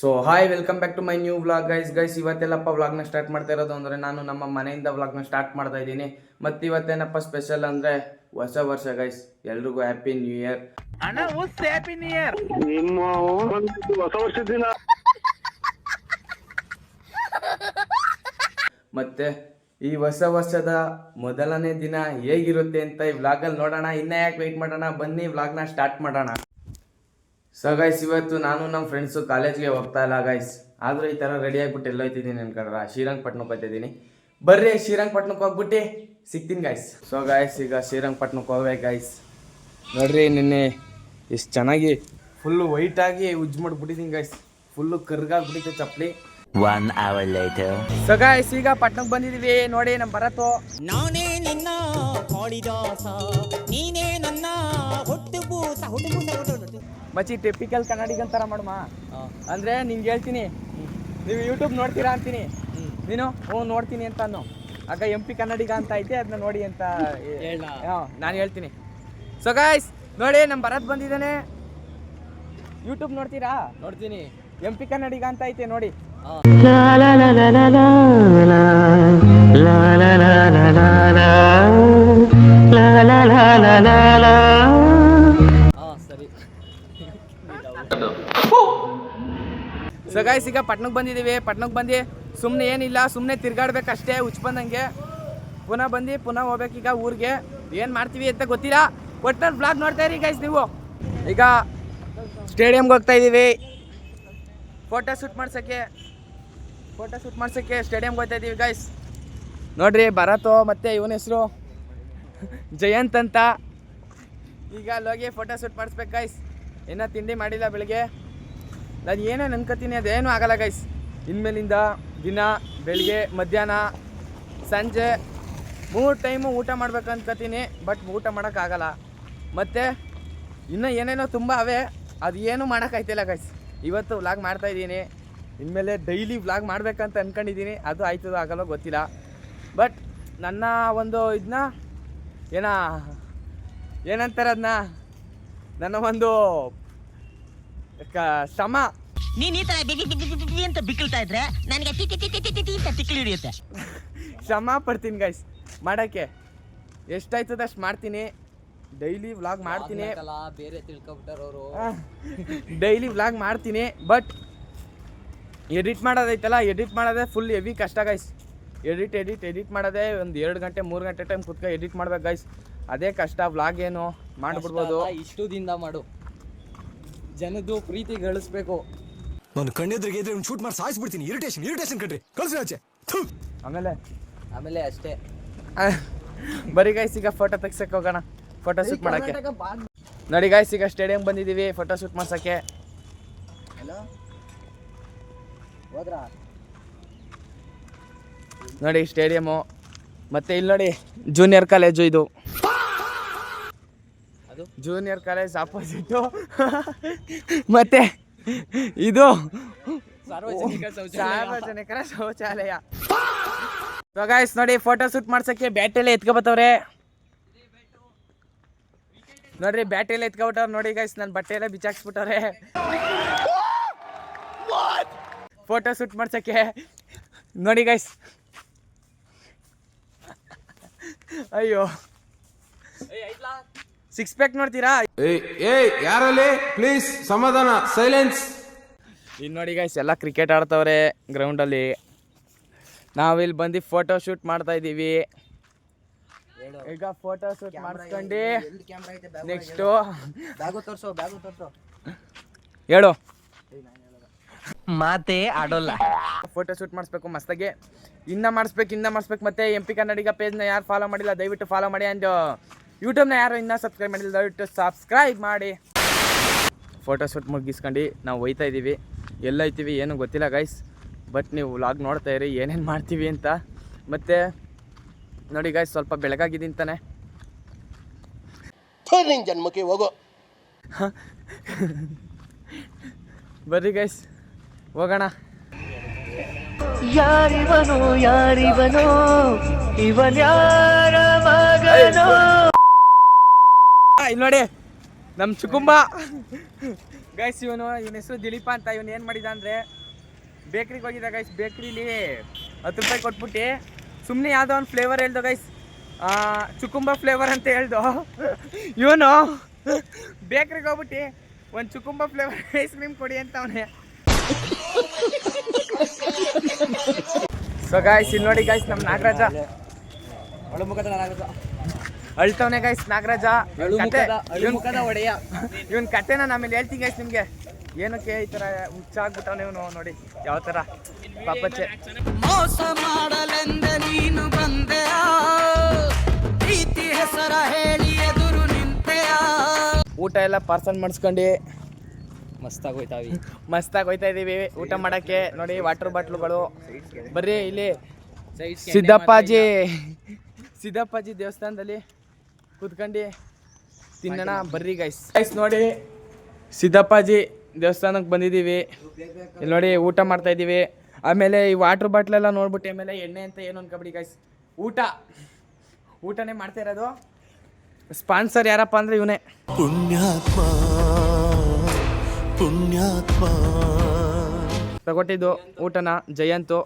So hi welcome back to my new vlog guys ಇವತ್ತೆಲ್ಲಪ್ಪ ವ್ಲಾಗ್ನ start ಮಾಡ್ತಾ ಇರೋದು ಅಂದರೆ ನಾನು ನಮ್ಮ ಮನೆಯಿಂದ ವ್ಲಾಗ್ನ ಸ್ಟಾರ್ಟ್ ಮಾಡ್ತಾ ಇದ್ದೀನಿ. ಮತ್ತು ಇವತ್ತೇನಪ್ಪ ಸ್ಪೆಷಲ್ ಅಂದರೆ ಹೊಸ ವರ್ಷ ಗೈಸ್, ಎಲ್ರಿಗೂ happy new year. Happy new year ನಿಮ್ಮ ಹೊಸ ವರ್ಷದ ದಿನ. ಮತ್ತೆ ಈ ಹೊಸ ವರ್ಷದ ಮೊದಲನೇ ದಿನ ಹೇಗಿರುತ್ತೆ ಅಂತ ಈ ವ್ಲಾಗಲ್ಲಿ ನೋಡೋಣ. ಇನ್ನ ಯಾಕೆ ವೆಯ್ಟ್ ಮಾಡೋಣ, ಬನ್ನಿ ವ್ಲಾಗ್ನ ಸ್ಟಾರ್ಟ್ ಮಾಡೋಣ. ಸೊ ಗೈಸ್, ಇವತ್ತು ನಾನು ನಮ್ಮ ಫ್ರೆಂಡ್ಸು ಕಾಲೇಜ್ಗೆ ಹೋಗ್ತಾ ಇಲ್ಲ ಗೈಸ್, ಆದರೂ ಈ ಥರ ರೆಡಿ ಆಗಿಬಿಟ್ಟು ಎಲ್ಲ ಹೋಗ್ತಿದ್ದೀನಿ ಅನ್ಕೊಂಡ್ರ. ಶ್ರೀರಂಗಪಟ್ಟಣಕ್ಕೆ ಹೋಗ್ತಿದ್ದೀನಿ, ಬರ್ರಿ ಶ್ರೀರಂಗಪಟ್ಟಣಕ್ಕೆ ಹೋಗ್ಬಿಟ್ಟು ಸಿಗ್ತೀನಿ ಗೈಸ್. ಸೊ ಗೈಸ್, ಈಗ ಶ್ರೀರಂಗಪಟ್ಟಣಕ್ಕೆ ಹೋಗ್ಬೇಕು ಗೈಸ್. ನೋಡ್ರಿ, ನಿನ್ನೆ ಎಷ್ಟು ಚೆನ್ನಾಗಿ ಫುಲ್ಲು ವೈಟಾಗಿ ಉಜ್ಜು ಮಾಡಿಬಿಟ್ಟಿದ್ದೀನಿ ಗೈಸ್, ಫುಲ್ಲು ಕರ್ಗಾಗ್ಬಿಟ್ಟಿತ್ತು ಚಪ್ಪಲಿ. 1 hour later. ಸೊ ಗೈಸ್, ಈಗ ಪಟ್ಟಣಕ್ಕೆ ಬಂದಿದ್ದೀವಿ. ನೋಡಿ ನಮ್ಮ ಭರತು. ನಾನೇ ನಿನ್ನ ಕಾಳಿದಾಸ, ನೀನೇ ನನ್ನ ಹುಟ್ಟುಬೂಸ. ಮಚ್ಚಿ ಟಿಪಿಕಲ್ ಕನ್ನಡಿಗಂತರ ಮಾಡಮ್ಮ. ಅಂದರೆ ನಿಂಗೆ ಹೇಳ್ತೀನಿ, ನೀವು ಯೂಟ್ಯೂಬ್ ನೋಡ್ತೀರಾ ಅಂತೀನಿ, ನೀನು ನೋಡ್ತೀನಿ ಅಂತ ಅನ್ನು. ಆಗ MP ಕನ್ನಡಿಗ ಅಂತ ಐತೆ, ಅದನ್ನ ನೋಡಿ ಅಂತ ನಾನು ಹೇಳ್ತೀನಿ. ಸೊ ಗೈಸ್ ನೋಡಿ, ನಮ್ಮ ಭರತ್ ಬಂದಿದ್ದಾನೆ. ಯೂಟ್ಯೂಬ್ ನೋಡ್ತೀರಾ? ನೋಡ್ತೀನಿ. MP ಕನ್ನಡಿಗ ಅಂತ ಐತೆ ನೋಡಿ. ಸೊ ಗೈಸ್, ಈಗ ಪಟ್ನಕ್ಕೆ ಬಂದಿದ್ದೀವಿ. ಪಟ್ನಕ್ಕೆ ಬಂದು ಸುಮ್ಮನೆ ಏನಿಲ್ಲ, ಸುಮ್ಮನೆ ತಿರ್ಗಾಡ್ಬೇಕಷ್ಟೇ ಹುಚ್ಚ ಬಂದಂಗೆ. ಪುನಃ ಹೋಗ್ಬೇಕೀಗ ಊರಿಗೆ. ಏನು ಮಾಡ್ತೀವಿ ಅಂತ ಗೊತ್ತಿಲ್ಲ, ಒಟ್ಟಿನಲ್ಲಿ ಬ್ಲಾಗ್ ನೋಡ್ತಾ ಇರಿ ಗೈಸ್ ನೀವು. ಈಗ ಸ್ಟೇಡಿಯಮ್ಗೆ ಹೋಗ್ತಾ ಇದ್ದೀವಿ ಫೋಟೋ ಶೂಟ್ ಮಾಡ್ಸೋಕ್ಕೆ ಸ್ಟೇಡಿಯಮ್ಗೆ ಹೋಗ್ತಾ ಇದ್ದೀವಿ ಗೈಸ್. ನೋಡ್ರಿ, ಭರತು ಮತ್ತು ಇವನ ಹೆಸರು ಜಯಂತ್ ಅಂತ. ಈಗ ಅಲ್ಲೋಗಿ ಫೋಟೋ ಶೂಟ್ ಮಾಡಿಸ್ಬೇಕು ಗೈಸ್. ಏನೋ ತಿಂಡಿ ಮಾಡಿಲ್ಲ ಬೆಳಿಗ್ಗೆ. ನಾನು ಏನೇನು ಅನ್ಕೋತೀನಿ ಅದೇನೂ ಆಗಲ್ಲ ಗೈಸ್. ಇನ್ಮೇಲಿಂದ ದಿನ ಬೆಳಿಗ್ಗೆ, ಮಧ್ಯಾಹ್ನ, ಸಂಜೆ 3 ಟೈಮು ಊಟ ಮಾಡ್ಬೇಕು ಅನ್ಕೋತೀನಿ. ಬಟ್ ಊಟ ಮಾಡೋಕ್ಕಾಗಲ್ಲ. ಮತ್ತು ಇನ್ನೂ ಏನೇನೋ ತುಂಬ ಅವೆ, ಅದು ಏನೂ ಮಾಡೋಕ್ಕಾಯ್ತಿಲ್ಲ ಗೈಸ್. ಇವತ್ತು ವ್ಲಾಗ್ ಮಾಡ್ತಾಯಿದ್ದೀನಿ, ಇನ್ಮೇಲೆ ಡೈಲಿ ವ್ಲಾಗ್ ಮಾಡ್ಬೇಕಂತ ಅಂದ್ಕೊಂಡಿದ್ದೀನಿ. ಅದು ಆಯ್ತದೋ ಆಗಲ್ಲೋ ಗೊತ್ತಿಲ್ಲ. ಬಟ್ ನನ್ನ ಒಂದು ಇದನ್ನ ಏನಂತಾರೆ ಅದನ್ನ, ನನ್ನ ಒಂದು ಶ್ರಮ. ನೀನ್ ಈ ತರ ಅಂತ ಬಿಕ್ಕಳ್ತಾ ಇದ್ರೆ ನನಗೆ ತಿಕ್ಕಿ ಹಿಡಿಯುತ್ತೆ. ಶ್ರಮ ಪಡ್ತೀನಿ ಗೈಸ್ ಮಾಡೋಕ್ಕೆ. ಎಷ್ಟಾಯ್ತದ ಅಷ್ಟು ಮಾಡ್ತೀನಿ. ಡೈಲಿ ವ್ಲಾಗ್ ಮಾಡ್ತೀನಿ, ಬೇರೆ ತಿಳ್ಕೊಬಿಟ್ಟಾರವರು. ಡೈಲಿ ವ್ಲಾಗ್ ಮಾಡ್ತೀನಿ. ಬಟ್ ಎಡಿಟ್ ಮಾಡೋದೈತಲ್ಲ, ಎಡಿಟ್ ಮಾಡೋದೇ ಫುಲ್ ಹೆವಿ ಕಷ್ಟ ಗೈಸ್. ಎಡಿಟ್ ಮಾಡೋದೇ ಒಂದು 2 ಗಂಟೆ 3 ಗಂಟೆ ಟೈಮ್ ಕುತ್ಕೊ ಎಡಿಟ್ ಮಾಡ್ಬೇಕು ಗೈಸ್. ಅದೇ ಕಷ್ಟ. ವ್ಲಾಗ್ ಏನು ಮಾಡಿಬಿಡ್ಬೋದು. ಇಷ್ಟು ದಿನದ ಮಾಡು, ಜನದ್ದು ಪ್ರೀತಿ ಗಳಿಸ್ಬೇಕು. ನಾನು ಕಣ್ಣೆದ್ರಿಗೆ ಇದ್ರೆ ಒಂದು ಶೂಟ್ ಮಾಡಿ ಸಾಯಿಸ್ಬಿಡ್ತೀನಿ. ಇರಿಟೇಷನ್ ಕಣ್ರಿ, ಕಳ್ಸಿ ಆಚೆ. ಆಮೇಲೆ ಅಷ್ಟೇ. ಬರೀ ಗೈಸ್, ಈಗ ಫೋಟೋ ತೆಗ್ಸಕ್ಕೆ ಹೋಗೋಣ, ಫೋಟೋ ಶೂಟ್ ಮಾಡೋಕ್ಕೆ. ನೋಡಿ ಗೈಸ್, ಈಗ ಸ್ಟೇಡಿಯಂ ಬಂದಿದ್ದೀವಿ ಫೋಟೋ ಶೂಟ್ ಮಾಡ್ಸೋಕ್ಕೆ. ನೋಡಿ ಸ್ಟೇಡಿಯಮು. ಮತ್ತು ಇಲ್ಲಿ ನೋಡಿ ಜೂನಿಯರ್ ಕಾಲೇಜು. ಇದು ಜೂನಿಯರ್ ಕಾಲೇಜ್ ಆಪೋಸಿಟು. ಮತ್ತು ಇದು ಸಾರ್ವಜನಿಕರ ಶೌಚಾಲಯ. ಸೊ ಗೈಸ್ ನೋಡಿ, ಫೋಟೋ ಶೂಟ್ ಮಾಡ್ಸೋಕ್ಕೆ ಬ್ಯಾಟೆಲ್ಲ ಎತ್ಕೊಬತ್ತವ್ರೆ. ನೋಡ್ರಿ, ಬ್ಯಾಟೆಲ್ಲ ಎತ್ಕೊಬಿಟ್ಟವ್ರೆ. ನೋಡಿ ಗೈಸ್, ನನ್ನ ಬಟ್ಟೆ ಎಲ್ಲ ಬಿಚ್ಚಾಕ್ಸ್ಬಿಟ್ಟವ್ರೆ ಫೋಟೋ ಶೂಟ್ ಮಾಡ್ಸೋಕ್ಕೆ. ನೋಡಿ ಗೈಸ್, ಅಯ್ಯೋ 6 ಪ್ಯಾಕ್ ನೋಡ್ತೀರಾ? ಯಾರಲ್ಲಿ ಪ್ಲೀಸ್ ಸಮಾಧಾನ, ಸೈಲೆನ್ಸ್. ಇಲ್ಲಿ ನೋಡಿ ಗೈಸ್, ಎಲ್ಲ ಕ್ರಿಕೆಟ್ ಆಡ್ತವ್ರೆ ಗ್ರೌಂಡಲ್ಲಿ. ನಾವಿಲ್ಲಿ ಬಂದು ಫೋಟೋ ಶೂಟ್ ಮಾಡ್ತಾ ಇದ್ದೀವಿ. ಈಗ ಫೋಟೋ ಶೂಟ್ ಮಾಡಿಸ್ಕೊಂಡು ನೆಕ್ಸ್ಟು ಹೇಳು, ಮಾತೇ ಆಡೋಲ್ಲ. ಫೋಟೋ ಶೂಟ್ ಮಾಡಿಸ್ಬೇಕು ಮಸ್ತಾಗಿ. ಇನ್ನ ಮಾಡಿಸ್ಬೇಕು. ಮತ್ತೆ MP ಕನ್ನಡಿಗ ಪೇಜ್ನ ಯಾರು ಫಾಲೋ ಮಾಡಿಲ್ಲ ದಯವಿಟ್ಟು ಫಾಲೋ ಮಾಡಿ. ಆ್ಯಂಡ್ ಯೂಟ್ಯೂಬ್ನ ಯಾರು ಇನ್ನೂ ಸಬ್ಸ್ಕ್ರೈಬ್ ಮಾಡಿಲ್ಲ ದಯವಿಟ್ಟು ಸಬ್ಸ್ಕ್ರೈಬ್ ಮಾಡಿ. ಫೋಟೋ ಶೂಟ್ ಮುಗಿಸ್ಕೊಂಡು ನಾವು ಹೋಯ್ತಾ ಇದ್ದೀವಿ. ಎಲ್ಲೋಯ್ತೀವಿ ಏನೂ ಗೊತ್ತಿಲ್ಲ ಗೈಸ್, ಬಟ್ ನೀವು ವ್ಲಾಗ್ ನೋಡ್ತಾ ಇರಿ ಏನೇನು ಮಾಡ್ತೀವಿ ಅಂತ. ಮತ್ತು ನೋಡಿ ಗೈಸ್, ಸ್ವಲ್ಪ ಬೆಳಗಾಗಿದ್ದೀನಿ ತಾನೆ. ಜನ್ಮಕ್ಕೆ ಹೋಗೋ. ಬರ್ರಿ ಗೈಸ್, ಹೋಗೋಣ. ಯಾರಿವನು ಇವನ್ಯಾರ ಮಗನೋ. ಇಲ್ಲಿ ನೋಡಿ, ನಮ್ಮ ಚುಕುಂಬ ಗೈಸ್ ಇವನ ಹೆಸರು ದಿಲೀಪ ಅಂತ. ಇವನು ಏನು ಮಾಡಿದ ಅಂದರೆ ಬೇಕ್ರಿಗೆ ಹೋಗಿದ್ದ ಗೈಸ್. ಬೇಕ್ರಿಲಿ 10 ರೂಪಾಯಿ ಕೊಟ್ಬಿಟ್ಟು ಸುಮ್ಮನೆ ಯಾವುದೋ ಒಂದು ಫ್ಲೇವರ್ ಹೇಳ್ದು ಗೈಸ್, ಚುಕುಂಬ ಫ್ಲೇವರ್ ಅಂತ ಹೇಳ್ದು. ಇವನು ಬೇಕ್ರಿಗೆ ಹೋಗ್ಬಿಟ್ಟು ಒಂದು ಚುಕುಂಬ ಫ್ಲೇವರ್ ಐಸ್ ಕ್ರೀಮ್ ಕೊಡಿ ಅಂತ ಅವನೇ. ಸೊ ಗಾಯ್ಸ್ ಇಲ್ಲಿ ನೋಡಿ ಗಾಯ್ಸ್, ನಮ್ಮ ನಾಗರಾಜ ಅಳ್ತವನೆ ಗಾಯ್ಸ್. ನಾಗರಾಜ ಇವನ್ ಕತೆನ ಆಮೇಲೆ ಹೇಳ್ತೀನಿ ಗಾಯ್ಸ್ ನಿಮ್ಗೆ. ಏನಕ್ಕೆ ಈ ತರ ಹುಚ್ಚಾಗ್ಬಿಟ್ಟವನೆ ಇವನು ನೋಡಿ, ಯಾವ ತರ ಪಾಪಚ್ಚೆ. ಮೋಸ ಮಾಡಲೆಂದೆ ನೀನು ಬಂದೆಯಾ, ಪ್ರೀತಿ ಹೆಸರ ಹೇಳಿ ಎದುರು ನಿಂತೆಯಾ. ಊಟ ಎಲ್ಲ ಪಾರ್ಸಲ್ ಮಾಡಿಸ್ಕೊಂಡು ಮಸ್ತಾಗಿ ಹೋಯ್ತಾ ಇದೀವಿ ಊಟ ಮಾಡಕ್ಕೆ. ನೋಡಿ ವಾಟರ್ ಬಾಟ್ಲುಗಳು. ಬರ್ರಿ ಇಲ್ಲಿ ಸಿದ್ದಪ್ಪಾಜಿ ದೇವಸ್ಥಾನದಲ್ಲಿ ಕೂತ್ಕೊಂಡು ತಿನ್ನೋಣ ಬರ್ರಿ ಗೈಸ್. ನೋಡಿ ಸಿದ್ದಪ್ಪಾಜಿ ದೇವಸ್ಥಾನಕ್ಕೆ ಬಂದಿದ್ದೀವಿ. ಇಲ್ಲಿ ನೋಡಿ ಊಟ ಮಾಡ್ತಾ ಇದ್ದೀವಿ. ಆಮೇಲೆ ಈ ವಾಟರ್ ಬಾಟ್ಲೆಲ್ಲ ನೋಡ್ಬಿಟ್ಟು ಆಮೇಲೆ ಎಣ್ಣೆ ಅಂತ ಏನು ಅನ್ಕೊಬಿಡಿ ಗೈಸ್. ಊಟನೇ ಮಾಡ್ತಾ ಇರೋದು. ಸ್ಪಾನ್ಸರ್ ಯಾರಪ್ಪ ಅಂದರೆ ಇವನೇ. ಪುಣ್ಯಾತ್ಮ ತಗೊಟ್ಟಿದ್ದು ಊಟನ ಜಯಂತು.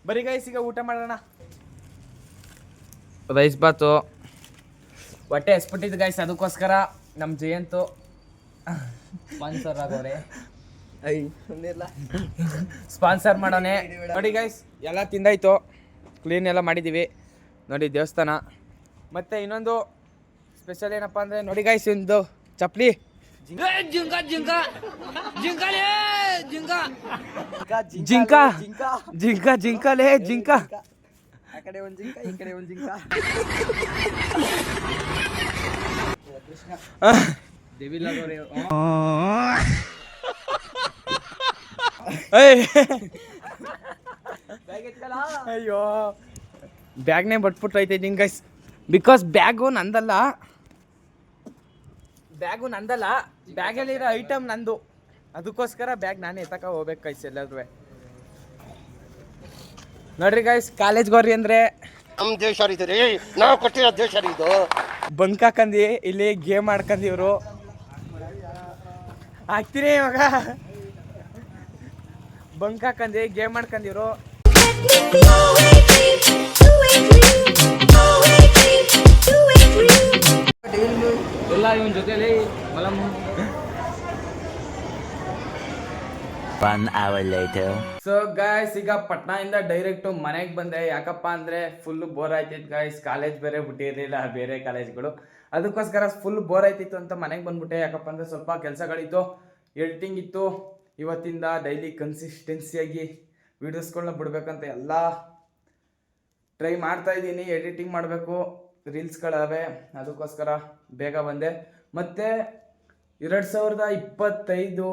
ಬರೀ ಗೈಸ್ ಈಗ ಊಟ ಮಾಡೋಣ. ರೈಸ್ ಬಾತು ಹೊಟ್ಟೆ ಎಸ್ಬಿಟ್ಟಿದ್ದು ಗೈಸ್, ಅದಕ್ಕೋಸ್ಕರ ನಮ್ಮ ಜಯಂತು ಸ್ಪಾನ್ಸರ್ ಮಾಡೋನೆ. ನೋಡಿ ಗೈಸ್ ಎಲ್ಲ ತಿಂದಾಯ್ತು, ಕ್ಲೀನ್ ಎಲ್ಲ ಮಾಡಿದ್ದೀವಿ. ನೋಡಿ ದೇವಸ್ಥಾನ. ಮತ್ತು ಇನ್ನೊಂದು ಸ್ಪೆಷಲ್ ಏನಪ್ಪ ಅಂದರೆ ನೋಡಿ ಗೈಸ್, ಒಂದು ಚಪ್ಪಲಿ ಜಿಂಕ ಆ ಕಡೆ ಒಂದು ಜಿಂಕ, ಈ ಕಡೆ ಒಂದು ಜಿಂಕ. ಅಯ್ಯೋ ಬ್ಯಾಗ್ನೇ ಬಟ್ಬಿಟ್ಟು ಐತೆ ಇದ್ದೀನಿ ಗೈಸ್. ಬಿಕಾಸ್ ಬ್ಯಾಗು ನಂದಲ್ಲ, ಬ್ಯಾಗಲ್ಲಿರೋ ಐಟಮ್ ನಂದು. ಅದಕ್ಕೋಸ್ಕರ ಬ್ಯಾಗ್ ನಾನೇ ಎತ್ತಕ ಹೋಗ್ಬೇಕು ಗೈಸ್ ಎಲ್ಲಾದ್ರೂ. ನೋಡ್ರಿ ಗೈಸ್, ಕಾಲೇಜ್ಗೆ ಹೋಗ್ರಿ ಅಂದರೆ ನಮ್ಮ ದೇಶ ರೀ, ನಾವು ಕೊಟ್ಟಿರೋ ದೇಶ ಇದು. ಬಂಕ್ ಹಾಕಂದು ಇಲ್ಲಿ ಗೇಮ್ ಆಡ್ಕಂದು ಇವರು ಹಾಕ್ತೀರಿ. ಇವಾಗ ಬಂಕ್ ಹಾಕಂದು ಗೇಮ್ ಆಡ್ಕಂದಿವ್ರು. ಎಲ್ಲ ಇವನ್ ಜೊತೆಲಿ 1 hour later. ಸೊ ಗಾಯ್ಸ್ ಈಗ ಪಟ್ನಾದಿಂದ ಡೈರೆಕ್ಟ್ ಮನೆಗೆ ಬಂದೆ. ಯಾಕಪ್ಪ ಅಂದರೆ ಫುಲ್ಲು ಬೋರ್ ಆಯ್ತಿತ್ತು ಗಾಯ್ಸ್. ಕಾಲೇಜ್ ಬೇರೆ ಬಿಟ್ಟಿರಲಿಲ್ಲ, ಬೇರೆ ಕಾಲೇಜ್ಗಳು. ಅದಕ್ಕೋಸ್ಕರ ಫುಲ್ ಬೋರ್ ಆಯ್ತಿತ್ತು ಅಂತ ಮನೆಗೆ ಬಂದ್ಬಿಟ್ಟೆ. ಯಾಕಪ್ಪ ಅಂದರೆ ಸ್ವಲ್ಪ ಕೆಲಸಗಳಿತ್ತು, ಎಡಿಟಿಂಗ್ ಇತ್ತು. ಇವತ್ತಿಂದ ಡೈಲಿ ಕನ್ಸಿಸ್ಟೆನ್ಸಿಯಾಗಿ ವೀಡಿಯೋಸ್ಗಳನ್ನ ಬಿಡ್ಬೇಕಂತ ಎಲ್ಲ ಟ್ರೈ ಮಾಡ್ತಾ ಇದ್ದೀನಿ. ಎಡಿಟಿಂಗ್ ಮಾಡಬೇಕು, ರೀಲ್ಸ್ಗಳವೆ, ಅದಕ್ಕೋಸ್ಕರ ಬೇಗ ಬಂದೆ. ಮತ್ತು 2025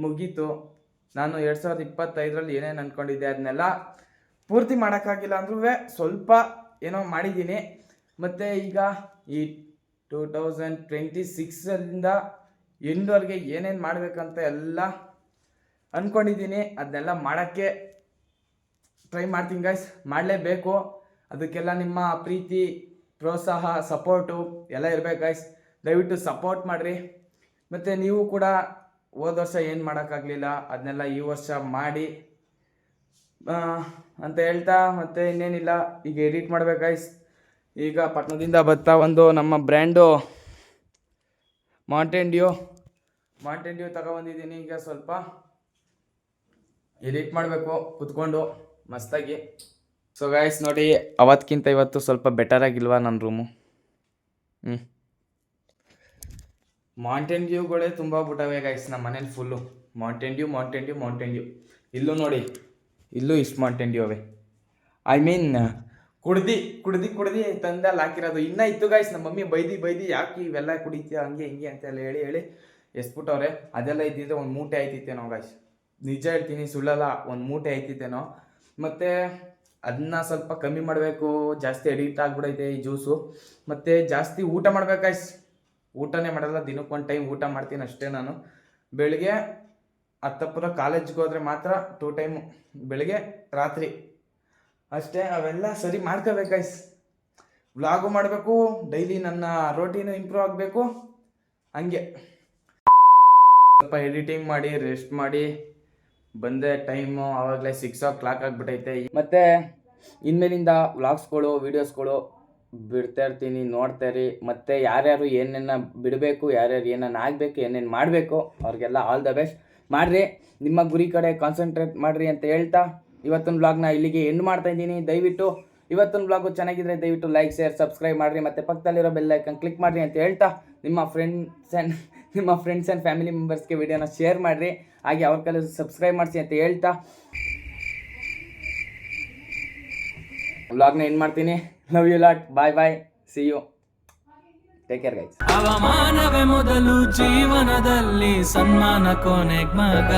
ಮುಗೀತು. ನಾನು 2025ರಲ್ಲಿ ಏನೇನು ಅಂದ್ಕೊಂಡಿದ್ದೆ ಅದನ್ನೆಲ್ಲ ಪೂರ್ತಿ ಮಾಡೋಕ್ಕಾಗಿಲ್ಲ ಅಂದ್ರೂ ಸ್ವಲ್ಪ ಏನೋ ಮಾಡಿದ್ದೀನಿ. ಮತ್ತು ಈಗ ಈ 2026ರಿಂದ ಎಂಡ್ವರೆಗೆ ಏನೇನು ಮಾಡಬೇಕಂತ ಎಲ್ಲ ಅಂದ್ಕೊಂಡಿದ್ದೀನಿ. ಅದನ್ನೆಲ್ಲ ಮಾಡೋಕ್ಕೆ ಟ್ರೈ ಮಾಡ್ತೀನಿ ಗೈಸ್. ಮಾಡಲೇಬೇಕು. ಅದಕ್ಕೆಲ್ಲ ನಿಮ್ಮ ಪ್ರೀತಿ, ಪ್ರೋತ್ಸಾಹ, ಸಪೋರ್ಟು ಎಲ್ಲ ಇರಬೇಕು ಗೈಸ್. ದಯವಿಟ್ಟು ಸಪೋರ್ಟ್ ಮಾಡಿರಿ. ಮತ್ತು ನೀವು ಕೂಡ ಹೋದ ವರ್ಷ ಏನು ಮಾಡೋಕ್ಕಾಗಲಿಲ್ಲ ಅದನ್ನೆಲ್ಲ ಈ ವರ್ಷ ಮಾಡಿ ಅಂತ ಹೇಳ್ತಾ, ಮತ್ತು ಇನ್ನೇನಿಲ್ಲ, ಈಗ ಎಡಿಟ್ ಮಾಡ್ಬೇಕು ಗೈಸ್. ಈಗ ಪಟ್ಟಣದಿಂದ ಬರ್ತಾ ಒಂದು ನಮ್ಮ ಬ್ರ್ಯಾಂಡು ಮೌಂಟೇನ್ ಡ್ಯೂ ತಗೊಬಂದಿದ್ದೀನಿ. ಈಗ ಸ್ವಲ್ಪ ಎಡಿಟ್ ಮಾಡಬೇಕು ಕುತ್ಕೊಂಡು ಮಸ್ತಾಗಿ. ಸೊ ಗೈಸ್ ನೋಡಿ, ಅವತ್ತಿಗಿಂತ ಇವತ್ತು ಸ್ವಲ್ಪ ಬೆಟರ್ ಆಗಿಲ್ವಾ ನನ್ನ ರೂಮು? ಮೌಂಟೇನ್ ಡ್ಯೂಗಳೇ ತುಂಬ ಬಿಟ್ಟವೆ ಗೈಸ್ ನಮ್ಮ ಮನೇಲಿ. Full Mountain Dew. ಇಲ್ಲೂ ನೋಡಿ, ಇಲ್ಲೂ ಇಷ್ಟು ಮೌಂಟೇನ್ ಡ್ಯೂ ಅವೆ. ಐ ಮೀನ್ ಕುಡ್ದು ತಂದಲ್ಲಿ ಹಾಕಿರೋದು ಇನ್ನೂ ಇತ್ತು ಗೈಸ್. ನಮ್ಮ ಮಮ್ಮಿ ಬೈದಿ ಯಾಕೆ ಇವೆಲ್ಲ ಕುಡಿತೀಯ ಹಂಗೆ ಹಿಂಗೆ ಅಂತೆಲ್ಲ ಹೇಳಿ ಎಸ್ಬಿಟ್ಟವ್ರೆ. ಅದೆಲ್ಲ ಇದ್ದಿದ್ರೆ ಒಂದು ಮೂಟೆ ಆಯ್ತಿತ್ತೇನೋ ಗೈಸ್. ನಿಜ ಹೇಳ್ತೀನಿ, ಸುಳ್ಳಲ್ಲ, ಒಂದು ಮೂಟೆ ಆಯ್ತಿತ್ತೇನೋ. ಮತ್ತು ಅದನ್ನ ಸ್ವಲ್ಪ ಕಮ್ಮಿ ಮಾಡಬೇಕು. ಜಾಸ್ತಿ ಅಡಿಕ್ಟ್ ಆಗಿಬಿಡೈತೆ ಈ ಜ್ಯೂಸು. ಮತ್ತು ಜಾಸ್ತಿ ಊಟ ಮಾಡ್ಬೇಕು ಗೈಸ್. ಊಟನೇ ಮಾಡಲ್ಲ, ದಿನಕ್ಕೊಂದು ಟೈಮ್ ಊಟ ಮಾಡ್ತೀನಿ ಅಷ್ಟೇ ನಾನು. ಬೆಳಿಗ್ಗೆ ಹತ್ತಪ್ಪರ ಕಾಲೇಜ್ಗೆ ಹೋದರೆ ಮಾತ್ರ 2 ಟೈಮು, ಬೆಳಿಗ್ಗೆ ರಾತ್ರಿ ಅಷ್ಟೇ. ಅವೆಲ್ಲ ಸರಿ ಮಾಡ್ಕೋಬೇಕು ಗೈಸ್. ವ್ಲಾಗು ಮಾಡಬೇಕು, ಡೈಲಿ ನನ್ನ ರೋಟೀನು ಇಂಪ್ರೂವ್ ಆಗಬೇಕು. ಹಂಗೆ ಸ್ವಲ್ಪ ಎಡಿಟಿಂಗ್ ಮಾಡಿ ರೆಸ್ಟ್ ಮಾಡಿ ಬಂದೆ. ಟೈಮು ಆವಾಗಲೇ 6 o'clock ಆಗಿಬಿಟ್ಟೈತೆ. ಮತ್ತು ಇನ್ಮೇಲಿಂದ ವ್ಲಾಗ್ಸ್ಗಳು ವೀಡಿಯೋಸ್ಗಳು ಬಿಡ್ತಾ ಇರ್ತೀನಿ, ನೋಡ್ತಾ ಇರಿ. ಮತ್ತು ಯಾರ್ಯಾರು ಏನೇನು ಬಿಡಬೇಕು, ಯಾರ್ಯಾರು ಏನೇನು ಆಗಬೇಕು, ಏನೇನು ಮಾಡಬೇಕು ಅವ್ರಿಗೆಲ್ಲ ಆಲ್ ದ ಬೆಸ್ಟ್ ಮಾಡಿರಿ. ನಿಮ್ಮ ಗುರಿ ಕಡೆ ಕಾನ್ಸಂಟ್ರೇಟ್ ಮಾಡಿರಿ ಅಂತ ಹೇಳ್ತಾ ಇವತ್ತಿನ ವ್ಲಾಗ್ನ ಇಲ್ಲಿಗೆ ಎಂಡ್ ಮಾಡ್ತಾಯಿದ್ದೀನಿ. ದಯವಿಟ್ಟು ಇವತ್ತಿನ ವ್ಲಾಗು ಚೆನ್ನಾಗಿದ್ರೆ ದಯವಿಟ್ಟು ಲೈಕ್, ಶೇರ್, ಸಬ್ಸ್ಕ್ರೈಬ್ ಮಾಡಿರಿ. ಮತ್ತು ಪಕ್ಕದಲ್ಲಿರೋ ಬೆಲ್ ಐಕನ್ ಕ್ಲಿಕ್ ಮಾಡಿರಿ ಅಂತ ಹೇಳ್ತಾ ನಿಮ್ಮ ಫ್ರೆಂಡ್ಸ್ ಆ್ಯಂಡ್ ಫ್ಯಾಮಿಲಿ ಮೆಂಬರ್ಸ್ಗೆ ವಿಡಿಯೋನ ಶೇರ್ ಮಾಡಿರಿ. ಹಾಗೆ ಅವ್ರ ಕೈಲಿ ಸಬ್ಸ್ಕ್ರೈಬ್ ಮಾಡಿಸಿ ಅಂತ ಹೇಳ್ತಾ ವ್ಲಾಗ್ನ ಎಂಡ್ ಮಾಡ್ತೀನಿ. Love you lot. Bye. See you. Take care guys. ಅವಮಾನವೇ ಮೊದಲು ಜೀವನದಲ್ಲಿ, ಸನ್ಮಾನ ಕೊನೆಗ್ ಮಗ.